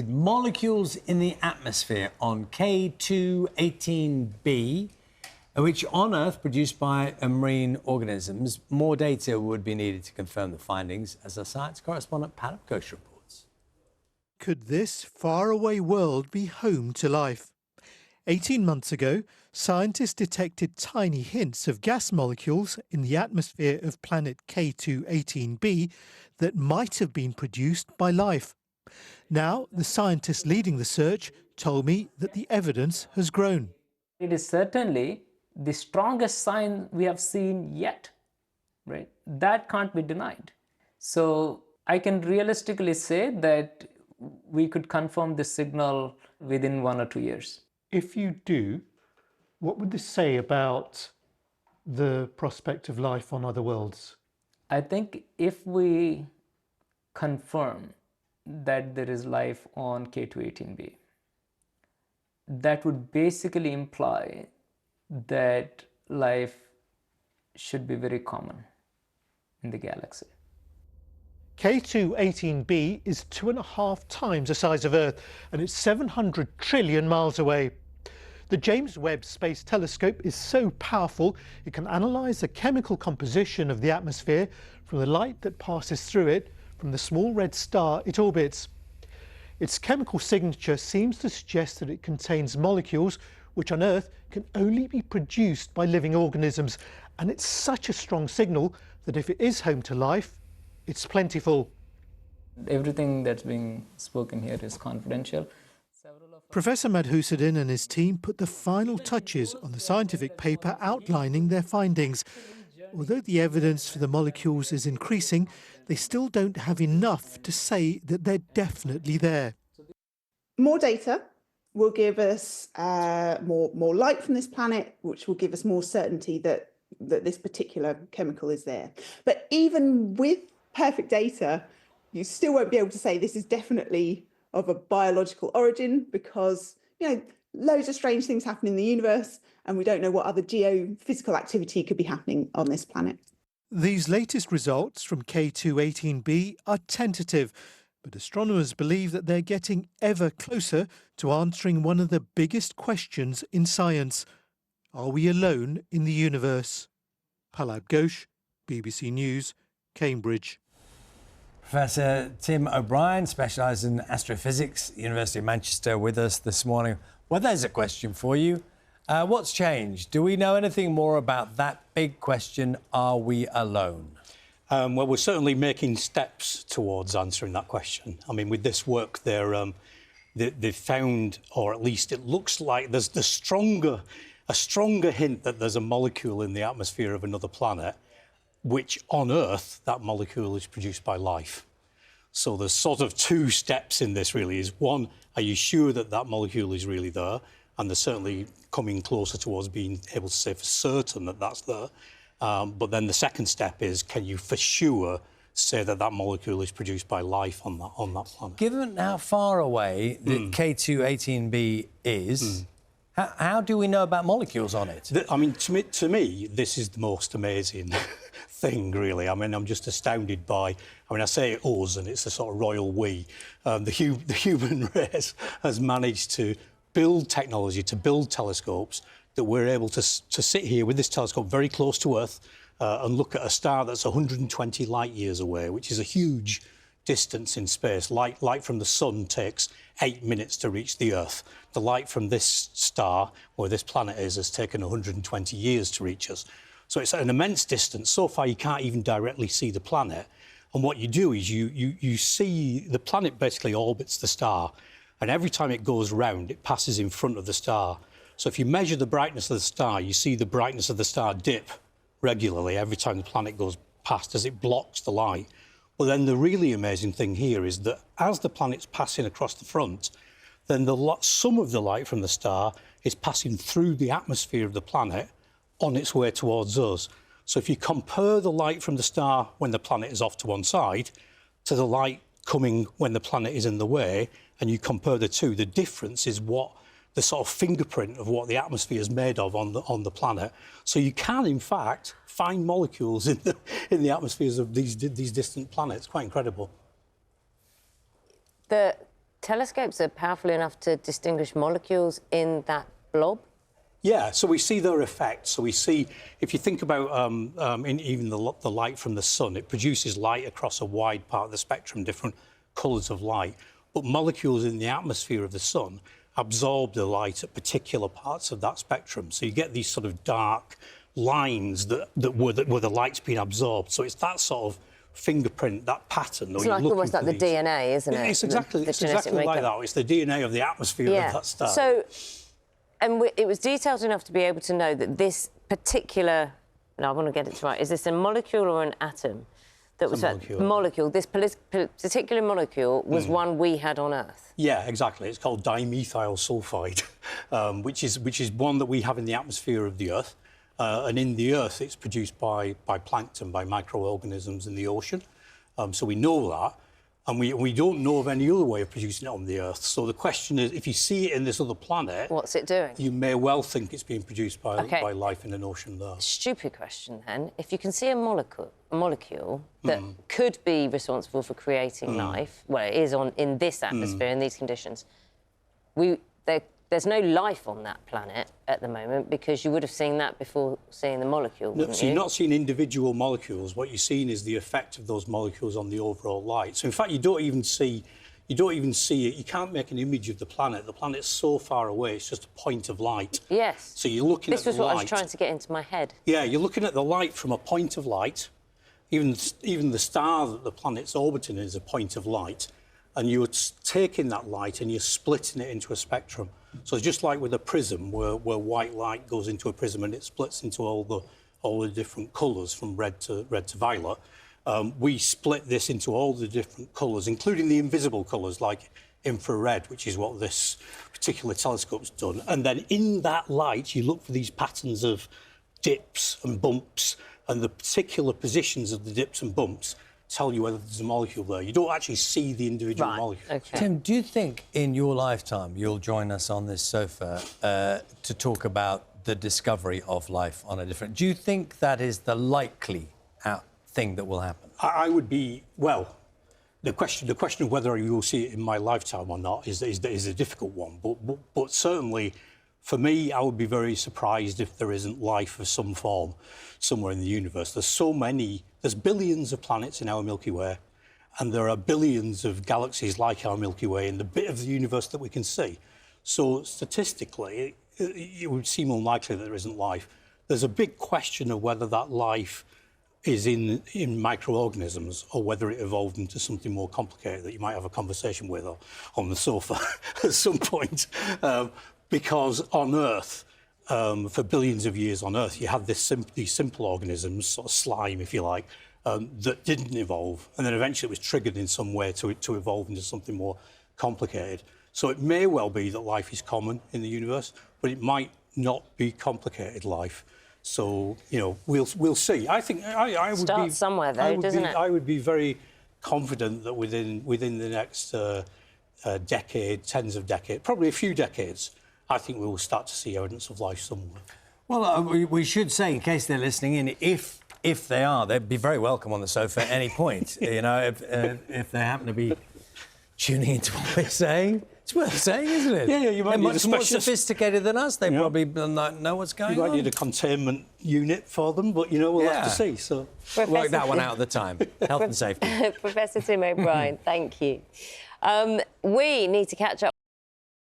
Molecules in the atmosphere on K2-18b, which on Earth produced by marine organisms. More data would be needed to confirm the findings, as our science correspondent Pat Ghosh reports. Could this faraway world be home to life? 18 months ago, scientists detected tiny hints of gas molecules in the atmosphere of planet K2-18b that might have been produced by life. Now, the scientists leading the search told me that the evidence has grown. It is certainly the strongest sign we have seen yet, right? That can't be denied. So I can realistically say that we could confirm this signal within 1 or 2 years. If you do, what would this say about the prospect of life on other worlds? I think if we confirm that there is life on K2-18b, that would basically imply that life should be very common in the galaxy. K2-18b is 2.5 times the size of Earth, and it's 700 trillion miles away. The James Webb Space Telescope is so powerful it can analyse the chemical composition of the atmosphere from the light that passes through it from the small red star it orbits. Its chemical signature seems to suggest that it contains molecules which on Earth can only be produced by living organisms, and it's such a strong signal that if it is home to life, it's plentiful. Everything that's being spoken here is confidential. Professor Madhusuddin and his team put the final touches on the scientific paper outlining their findings. Although the evidence for the molecules is increasing, they still don't have enough to say that they're definitely there. More data will give us more light from this planet, which will give us more certainty that this particular chemical is there. But even with perfect data, you still won't be able to say this is definitely of a biological origin, because loads of strange things happen in the universe and we don't know what other geophysical activity could be happening on this planet. These latest results from K2-18b are tentative, but astronomers believe that they're getting ever closer to answering one of the biggest questions in science. Are we alone in the universe? Palab Ghosh, BBC News, Cambridge. Professor Tim O'Brien, specialised in astrophysics, University of Manchester, with us this morning. Well, there's a question for you. What's changed? Do we know anything more about that big question, are we alone? Well, we're certainly making steps towards answering that question. I mean, with this work, they've found, or at least it looks like there's a stronger hint that there's a molecule in the atmosphere of another planet, which on Earth, that molecule is produced by life. So there's sort of 2 steps in this, really. Is one, are you sure that that molecule is really there? And they're certainly coming closer towards being able to say for certain that that's there. But then the second step is, can you for sure say that that molecule is produced by life on that planet? Given how far away the K2-18b is, how do we know about molecules on it? I mean, to me, this is the most amazing thing, really. I mean, I'm just astounded by... I mean, I say us, and it's a sort of royal we. The human race has managed to build technology, to build telescopes, that we're able to sit here with this telescope very close to Earth and look at a star that's 120 light years away, which is a huge distance in space. Light from the sun takes 8 minutes to reach the Earth. The light from this star, where this planet is, has taken 120 years to reach us. So it's an immense distance. So far, you can't even directly see the planet. And what you do is you see the planet basically orbits the star, and every time it goes round, it passes in front of the star. So if you measure the brightness of the star, you see the brightness of the star dip regularly every time the planet goes past, as it blocks the light. Well, then the really amazing thing here is that as the planet's passing across the front, then some of the light from the star is passing through the atmosphere of the planet on its way towards us. So if you compare the light from the star when the planet is off to one side to the light coming when the planet is in the way, and you compare the two, the difference is what the sort of fingerprint of what the atmosphere is made of on the planet. So you can, in fact, find molecules in the atmospheres of these distant planets. Quite incredible. The telescopes are powerful enough to distinguish molecules in that blob? Yeah, so we see their effects. So we see, if you think about even the light from the sun, it produces light across a wide part of the spectrum, different colours of light. But molecules in the atmosphere of the sun absorb the light at particular parts of that spectrum. So you get these sort of dark lines where the light's been absorbed. So it's that sort of fingerprint, that pattern. It's like almost like the DNA, isn't it? It's exactly like that. It's the DNA of the atmosphere of that star. So, and it was detailed enough to be able to know that this particular, now I want to get it right, is this a molecule or an atom? That was a molecule. This particular molecule was one we had on Earth. Yeah, exactly. It's called dimethyl sulfide, which is one that we have in the atmosphere of the Earth. And in the Earth, it's produced by plankton, by microorganisms in the ocean. So we know that. And we don't know of any other way of producing it on the Earth. So the question is, if you see it in this other planet... What's it doing? You may well think it's being produced by life in an ocean there. Stupid question, then. If you can see a molecule that could be responsible for creating life, well, it is in this atmosphere, in these conditions, there's no life on that planet at the moment because you would have seen that before seeing the molecule, wouldn't you? You're not seeing individual molecules. What you're seeing is the effect of those molecules on the overall light. So, in fact, you don't even see it. You can't make an image of the planet. The planet's so far away, it's just a point of light. Yes. So you're looking at the light. This was what I was trying to get into my head. Yeah, you're looking at the light from a point of light. Even the star that the planet's orbiting is a point of light. And you're taking that light and you're splitting it into a spectrum. So it's just like with a prism, where white light goes into a prism and it splits into all the different colours from red to violet. We split this into all the different colours, including the invisible colours like infrared, which is what this particular telescope's done. And then in that light, you look for these patterns of dips and bumps, and the particular positions of the dips and bumps tell you whether there's a molecule there. You don't actually see the individual molecules. Okay. Tim, do you think in your lifetime you'll join us on this sofa to talk about the discovery of life on a different... Do you think that is the likely thing that will happen? I would be... Well, the question of whether you will see it in my lifetime or not is a difficult one. But certainly, for me, I would be very surprised if there isn't life of some form somewhere in the universe. There's billions of planets in our Milky Way, and there are billions of galaxies like our Milky Way in the bit of the universe that we can see. So statistically, it would seem unlikely that there isn't life. There's a big question of whether that life is in microorganisms or whether it evolved into something more complicated that you might have a conversation with on the sofa at some point. Because on Earth, for billions of years on Earth, you had these simple organisms, sort of slime, if you like, that didn't evolve. And then eventually it was triggered in some way to evolve into something more complicated. So it may well be that life is common in the universe, but it might not be complicated life. So, you know, we'll see. I think I would Start somewhere, though, doesn't it? I would be very confident that within the next decade, tens of decades, probably a few decades, I think we will start to see evidence of life somewhere. Well, we should say, in case they're listening in, if they are, they'd be very welcome on the sofa at any point. You know, if they happen to be tuning into what we're saying. It's worth saying, isn't it? Yeah, you might They're need much more sophisticated than us. They probably know what's going on. You might need a containment unit for them, but, you know, we'll have to see. So work that one out at the time. Health and safety. Professor Tim O'Brien, thank you. We need to catch up.